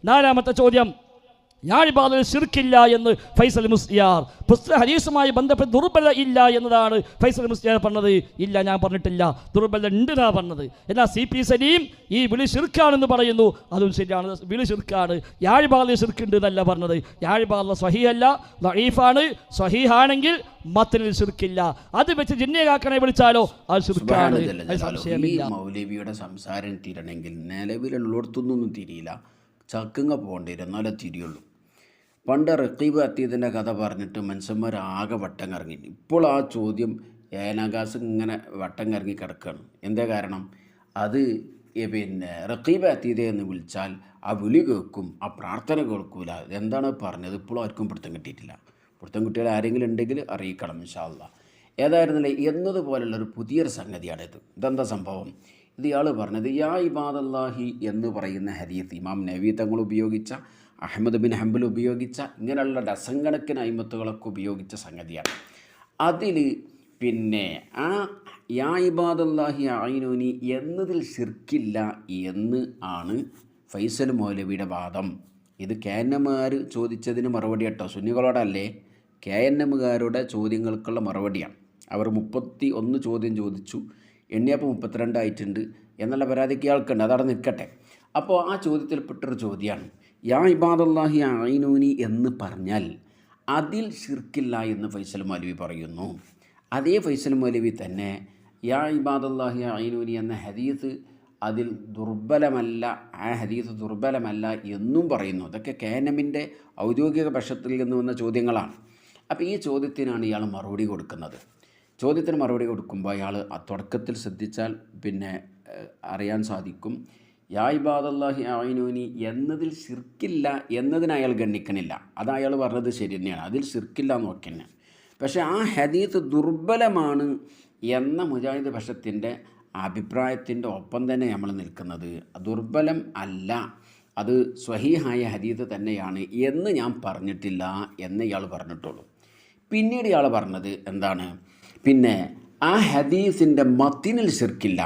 നാലാമത്തെ ചോദ്യം, യാ ഇബാദത്തിൽ ശിർക്കില്ല എന്ന് ഫൈസൽ മുസ്ലിയാർ, പുസ്തക ഹദീസുമായി ബന്ധപ്പെട്ട് ദുർബല ഇല്ല എന്നതാണ് ഫൈസൽ മുസ്ലിയാർ പറഞ്ഞത്. ഇല്ല, ഞാൻ പറഞ്ഞിട്ടില്ല, ദുർബല ഉണ്ട് എന്നാണ് പറഞ്ഞത്. എന്നാൽ CP സലീം ഈ വിളി ശിർക്കാണെന്ന് പറയുന്നു, അതും ശരിയാണ്, വിളി ശിർക്കാണ്. യാ ഇബാദത്തിൽ ശിർക്കുണ്ട് എന്നല്ല പറഞ്ഞത്. യാ ഇബാദത്ത് സ്വഹീഹല്ല, ദഈഫാണ്. സ്വഹീഹാണെങ്കിൽ മത്നിൽ ശിർക്കില്ല. അത് വെച്ച് ജിന്നേകാക്കണെ വിളിച്ചാലോ അത് ശിർക്കാണ്, സംശയമില്ല. മൗലവിയുടെ സംസാരം തിരണമെങ്കിൽ നിലവിലുള്ളിടത്തൊന്നും തിരിയില്ല, ചക്കുങ്ങ പോകേണ്ടി വരും, എന്നാലേ തിരിയുള്ളൂ. പണ്ട് റഖീബ് അത്തീദിൻ്റെ കഥ പറഞ്ഞിട്ട് മനുഷ്യന്മാർ ആകെ വട്ടം കറങ്ങി. ഇപ്പോൾ ആ ചോദ്യം ഏനാകാശം ഇങ്ങനെ വട്ടം കറങ്ങി കിടക്കുകയാണ്. എന്താ കാരണം? അത് പിന്നെ റഖീബ് അത്തീദെ എന്ന് വിളിച്ചാൽ ആ വിളി കേൾക്കും, ആ പ്രാർത്ഥന കേൾക്കൂല. എന്താണ് പറഞ്ഞത് ഇപ്പോഴും ആർക്കും പിടുത്തം കിട്ടിയിട്ടില്ല. പിടുത്തം കിട്ടിയാൽ ആരെങ്കിലും ഉണ്ടെങ്കിൽ അറിയിക്കണം ഇൻഷാ അല്ലാഹ്. ഏതായിരുന്നില്ല, എന്നതുപോലുള്ളൊരു പുതിയൊരു സംഗതിയാണിത്. ഇതെന്താ സംഭവം? ഇത് ഇയാൾ പറഞ്ഞത് യാ ഇബാദല്ലാഹി എന്ന് പറയുന്ന ഹദീസ് ഇമാം നബവി തങ്ങൾ ഉപയോഗിച്ച, അഹ്മദ് ബിൻ ഹംബൽ ഉപയോഗിച്ച, ഇങ്ങനെയുള്ള ഡസങ്കണക്കിന് അയിമത്തുകളൊക്കെ ഉപയോഗിച്ച സംഗതിയാണ്. അതിൽ പിന്നെ ആ യാ ഇബാദല്ലാഹി അഈനൂനി എന്നതിൽ ശിർക്കില്ല എന്ന് ആണ് ഫൈസൽ മൗലവിയുടെ വാദം. ഇത് KNMകാർ ചോദിച്ചതിന് മറുപടി കേട്ടോ, സുന്നികളോടല്ലേ, KNMകാരുടെ ചോദ്യങ്ങൾക്കുള്ള മറുപടിയാണ്. അവർ 31 ചോദ്യം ചോദിച്ചു, എണ്ണിയപ്പോൾ 32 ആയിട്ടുണ്ട് എന്നുള്ള പരാതിക്ക് ആൾക്കുണ്ട്. അതവിടെ നിൽക്കട്ടെ. അപ്പോൾ ആ ചോദ്യത്തിൽപ്പെട്ടൊരു ചോദ്യമാണ്, യാ ഇബാദല്ലാഹി അഈനൂനി എന്ന് പറഞ്ഞാൽ അതിൽ ശിർക്കില്ല എന്ന് ഫൈസൽ മൗലവി പറയുന്നു. അതേ ഫൈസൽ മൗലവി തന്നെ യാ ഇബാദല്ലാഹി അഈനൂനി എന്ന ഹദീസ് അതിൽ ദുർബലമല്ല, ആ ഹദീസ് ദുർബലമല്ല എന്നും പറയുന്നു. അതൊക്കെ KNMൻ്റെ ഔദ്യോഗിക പക്ഷത്തിൽ നിന്ന് വന്ന ചോദ്യങ്ങളാണ്. അപ്പോൾ ഈ ചോദ്യത്തിനാണ് ഇയാൾ മറുപടി കൊടുക്കുന്നത്. ചോദ്യത്തിന് മറുപടി കൊടുക്കുമ്പോൾ അയാൾ തുടക്കത്തിൽ ശ്രദ്ധിച്ചാൽ പിന്നെ അറിയാൻ സാധിക്കും, യാ ഇബാദല്ലാഹി അഈനൂനി എന്നതിൽ ശിർക്കില്ല എന്നതിന് അയാൾ ഗണ്ണിക്കണില്ല. അത് അയാൾ പറഞ്ഞത് ശരി തന്നെയാണ്, അതിൽ ശിർക്കില്ല എന്ന് നോക്കി. പക്ഷേ ആ ഹദീസ് ദുർബലമാണ് എന്ന മുജാഹിദ് പക്ഷത്തിൻ്റെ അഭിപ്രായത്തിൻ്റെ ഒപ്പം തന്നെ നമ്മൾ നിൽക്കുന്നത്. ദുർബലം അല്ല, അത് സ്വഹീഹായ ഹദീസ് തന്നെയാണ് എന്ന് ഞാൻ പറഞ്ഞിട്ടില്ല എന്ന് ഇയാൾ പറഞ്ഞിട്ടുള്ളൂ. പിന്നീട് ഇയാൾ പറഞ്ഞത് എന്താണ്? പിന്നെ ആ ഹദീസിൻ്റെ മത്തിനിൽ ശിർക്കില്ല,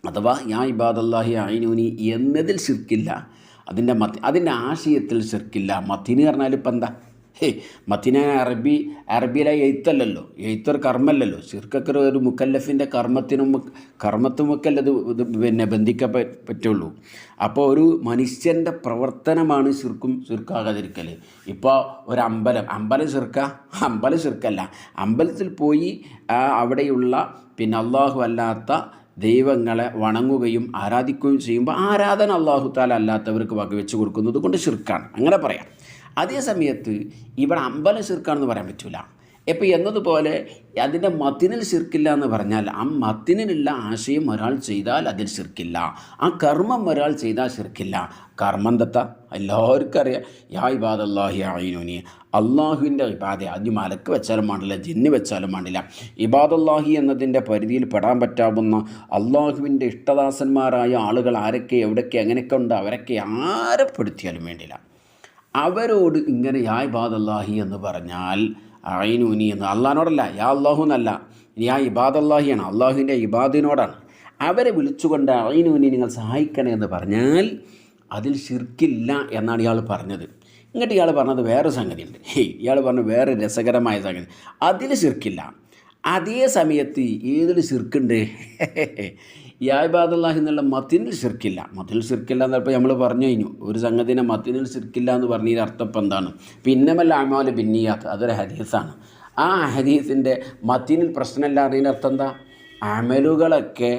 അഥവാ യാ ഇബാദല്ലാഹി അഈനൂനി എന്നതിൽ ശിർക്കില്ല, അതിൻ്റെ ആശയത്തിൽ ശിർക്കില്ല. മത്തിന് പറഞ്ഞാൽ ഇപ്പം എന്താ? മത്തിന് അറബിയിലെ എഴുത്തല്ലല്ലോ, എഴുത്തൊരു കർമ്മല്ലല്ലോ. ശിർക്കൊക്കെ ഒരു മുക്കല്ലഫിൻ്റെ കർമ്മത്തുമൊക്കെയല്ല ഇത് പിന്നെ പറ്റുള്ളൂ. അപ്പോൾ ഒരു മനുഷ്യൻ്റെ പ്രവർത്തനമാണ് ശിർക്കാകാതിരിക്കൽ. ഇപ്പോൾ ഒരു അമ്പലം ശിർക്കല്ല. അമ്പലത്തിൽ പോയി അവിടെയുള്ള പിന്നെ അള്ളാഹു അല്ലാത്ത ദൈവങ്ങളെ വണങ്ങുകയും ആരാധിക്കുകയും ചെയ്യുമ്പോൾ ആരാധന അള്ളാഹു തആല അല്ലാത്തവർക്ക് വകവെച്ച് കൊടുക്കുന്നത് കൊണ്ട് ശിർക്കാണ്, അങ്ങനെ പറയാം. അതേ സമയത്ത് ഇവിടെ അമ്പലം ശിർക്കാണെന്ന് പറയാൻ പറ്റില്ല. ഇപ്പോൾ എന്നതുപോലെ അതിൻ്റെ മത്തിനിൽ ശിർക്കില്ല എന്ന് പറഞ്ഞാൽ ആ മത്തിനുള്ള ആശയം ഒരാൾ ചെയ്താൽ അതിൽ ശിർക്കില്ല, ആ കർമ്മം ഒരാൾ ചെയ്താൽ ശിർക്കില്ല. കർമ്മം തത്ത എല്ലാവർക്കും അറിയാം, യാ ഇബാദല്ലാഹി അഈനൂനി, അള്ളാഹുവിൻ്റെ ഇബാദ. അത് മലക്ക് വെച്ചാലും വേണ്ടില്ല, ജിന്ന് വെച്ചാലും വേണ്ടില്ല. ഇബാദല്ലാഹി എന്നതിൻ്റെ പരിധിയിൽ പെടാൻ പറ്റാവുന്ന അള്ളാഹുവിൻ്റെ ഇഷ്ടദാസന്മാരായ ആളുകൾ ആരൊക്കെ എവിടെയൊക്കെ എങ്ങനെയൊക്കെ ഉണ്ട് അവരൊക്കെ ആരെപ്പെടുത്തിയാലും വേണ്ടില്ല. അവരോട് ഇങ്ങനെ യാ ഇബാദല്ലാഹി എന്ന് പറഞ്ഞാൽ അഈനൂനി എന്ന് അള്ളാഹിനോടല്ല, യാ അള്ളാഹു എന്നല്ല, യാ ഇബാദല്ലാഹിയാണ്, അള്ളാഹുവിൻ്റെ ഇബാദിനോടാണ്. അവരെ വിളിച്ചുകൊണ്ട് അഈനൂനി നിങ്ങൾ സഹായിക്കണേ എന്ന് പറഞ്ഞാൽ അതിൽ ശിർക്കില്ല എന്നാണ് ഇയാൾ പറഞ്ഞത്. എന്നിട്ട് ഇയാൾ പറഞ്ഞത് വേറെ സംഗതിയുണ്ട്. ഇയാൾ പറഞ്ഞ വേറെ രസകരമായ സംഗതി, അതിൽ ശിർക്കില്ല. അതേ സമയത്ത് ഏതിൽ ശിർക്കുണ്ട്? യാ ഇബാദല്ലാഹി എന്നുള്ള മത്തിനിൽ ശിർക്കില്ല. മത്തിനിൽ ശിർക്കില്ല എന്നപ്പോൾ നമ്മൾ പറഞ്ഞു കഴിഞ്ഞു. ഒരു സംഗതിനെ മത്തിനിൽ ശിർക്കില്ല എന്ന് പറഞ്ഞതിന് അർത്ഥം ഇപ്പം എന്താണ്? പിന്നമല്ല അമാല് ബിന്നിയാത്ത്, അതൊരു ഹദീസാണ്. ആ ഹദീസിൻ്റെ മത്തിനിൽ പ്രശ്നമല്ല അറിയുന്ന അർത്ഥം എന്താ? അമലുകളൊക്കെ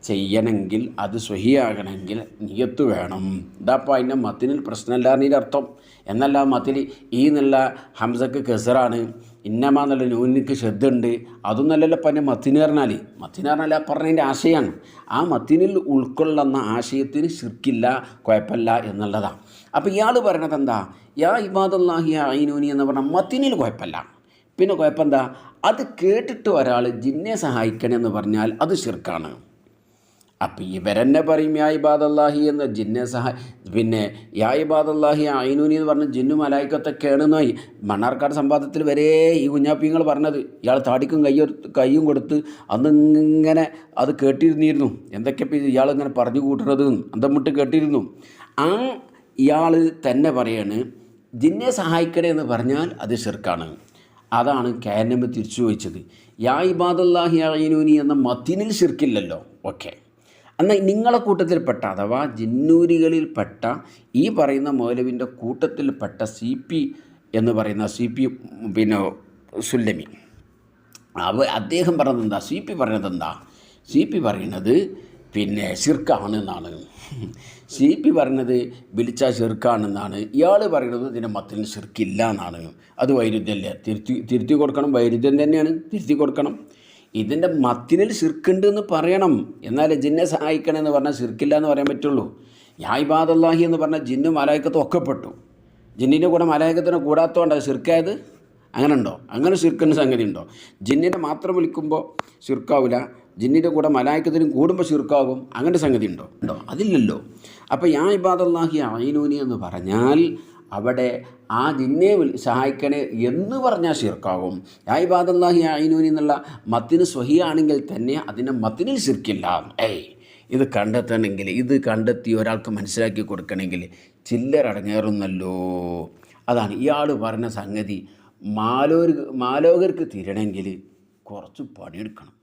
ചെയ്യണമെങ്കിൽ അത് സ്വഹിയാകണമെങ്കിൽ നിയത്ത് വേണം. ഇതാപ്പോൾ അതിൻ്റെ മത്തിനിൽ പ്രശ്നമല്ല എന്നതിൻ്റെ അർത്ഥം. എന്നല്ല മത്തിൽ ഈ എന്നുള്ള ഹംസക്ക് കെസറാണ്, ഇന്നമ എന്നുള്ള നൂനിക്ക് ശ്രദ്ധയുണ്ട്, അതൊന്നല്ലല്ലോ ഇപ്പം എൻ്റെ മത്തിന് പറഞ്ഞാൽ ആ പറഞ്ഞതിൻ്റെ ആശയമാണ്. ആ മത്തിനിൽ ഉൾക്കൊള്ളുന്ന ആശയത്തിന് ശിർക്കില്ല, കുഴപ്പമില്ല എന്നുള്ളതാണ്. അപ്പോൾ ഇയാൾ പറയണത് എന്താ? യാ ഇബാദല്ലാഹി അഈനൂനി എന്ന് പറഞ്ഞാൽ മത്തിനിൽ കുഴപ്പമില്ല. പിന്നെ കുഴപ്പമെന്താ? അത് കേട്ടിട്ട് ഒരാൾ ജിന്നെ സഹായിക്കണമെന്ന് പറഞ്ഞാൽ അത് ശിർക്കാണ്. അപ്പം ഇവരെന്നെ പറയും യാ ഇബാദല്ലാഹി എന്ന് ജിന്നെ പിന്നെ യാ ഇബാദല്ലാഹി അഈനൂനി എന്ന് പറഞ്ഞ് ജിന്നും മലായിക്കത്തൊക്കെയാണെന്നായി മണ്ണാർക്കാട് സംവാദത്തിൽ വരെ ഈ കുഞ്ഞാപ്പിങ്ങൾ പറഞ്ഞത്. ഇയാൾ താടിക്കും കയ്യും കൊടുത്ത് അന്നിങ്ങനെ അത് കേട്ടിരുന്നിരുന്നു. എന്തൊക്കെ ഇയാളിങ്ങനെ പറഞ്ഞു കൂട്ടുന്നത് അന്തം വിട്ട് കേട്ടിരുന്നു. ആ ഇയാൾ തന്നെ പറയാണ് ജിന്നെ സഹായിക്കണേ എന്ന് പറഞ്ഞാൽ അത് ഷിർക്കാണ്. അതാണ് കാനബ് തിരിച്ചു ചോദിച്ചത്, യാ ഇബാദല്ലാഹി അഈനൂനി എന്ന മത്തിനിൽ ഷിർക്കില്ലല്ലോ. ഓക്കെ, എന്നാൽ നിങ്ങളെ കൂട്ടത്തിൽപ്പെട്ട അഥവാ ജിന്നൂരികളിൽപ്പെട്ട ഈ പറയുന്ന മൗലവിൻ്റെ കൂട്ടത്തിൽപ്പെട്ട CP എന്ന് പറയുന്ന CP പിന്നെ സുല്ലമി അദ്ദേഹം പറഞ്ഞത് എന്താ? CP പറയുന്നത് പിന്നെ ഷിർക്കാണെന്നാണ്. CP പറയുന്നത് വിളിച്ചാൽ ഷിർക്കാണെന്നാണ്. ഇയാൾ പറയുന്നത് ഇതിൻ്റെ മത്തിൽ ഷിർക്കില്ല എന്നാണ്. അത് വൈരുദ്ധ്യമല്ലേ? തിരുത്തി കൊടുക്കണം. വൈരുദ്ധ്യം തന്നെയാണ്, തിരുത്തി കൊടുക്കണം. ഇതിൻ്റെ മത്തിനിൽ ഷിർക്കുണ്ട് എന്ന് പറയണം. എന്നാലേ ജിന്നെ സഹായിക്കണമെന്ന് പറഞ്ഞാൽ ഷിർക്കില്ല എന്ന് പറയാൻ പറ്റുള്ളൂ. യാ ഇബാദല്ലാഹി എന്ന് പറഞ്ഞാൽ ജിന്നും മലായിക്കത്തും ഒക്കെ പെട്ടു. ജിന്നിൻ്റെ കൂടെ മലായിക്കത്തിനെ കൂടാത്തതുകൊണ്ടാണ് ഷിർക്കായത്. അങ്ങനെ ഉണ്ടോ? അങ്ങനെ ഷിർക്കിൻ്റെ സംഗതി ഉണ്ടോ? ജിന്നിനെ മാത്രം വിളിക്കുമ്പോൾ ഷിർക്കാവില്ല, ജിന്നിൻ്റെ കൂടെ മലായിക്കത്തിനും കൂടുമ്പോൾ ഷിർക്കാകും. അങ്ങനെ സംഗതി ഉണ്ടോ? അതില്ലല്ലോ. അപ്പോൾ യാ ഇബാദല്ലാഹി അഈനൂനി എന്ന് പറഞ്ഞാൽ അവിടെ ആ ജിന്നെ സഹായിക്കണേ എന്ന് പറഞ്ഞാൽ ഷിർക്കാകും. യാ ഇബാദല്ലാഹി അഈനൂനി എന്നുള്ള മത്തിന് സ്വഹിയാണെങ്കിൽ തന്നെ അതിൻ്റെ മത്തിനിൽ ഷിർക്കില്ല. ഇത് കണ്ടെത്തണമെങ്കിൽ, ഇത് കണ്ടെത്തി ഒരാൾക്ക് മനസ്സിലാക്കി കൊടുക്കണമെങ്കിൽ ചില്ലറടങ്ങേറുന്നല്ലോ. അതാണ് ഇയാൾ പറഞ്ഞ സംഗതി മാലോകർക്ക് തിരണമെങ്കിൽ കുറച്ച് പണിയെടുക്കണം.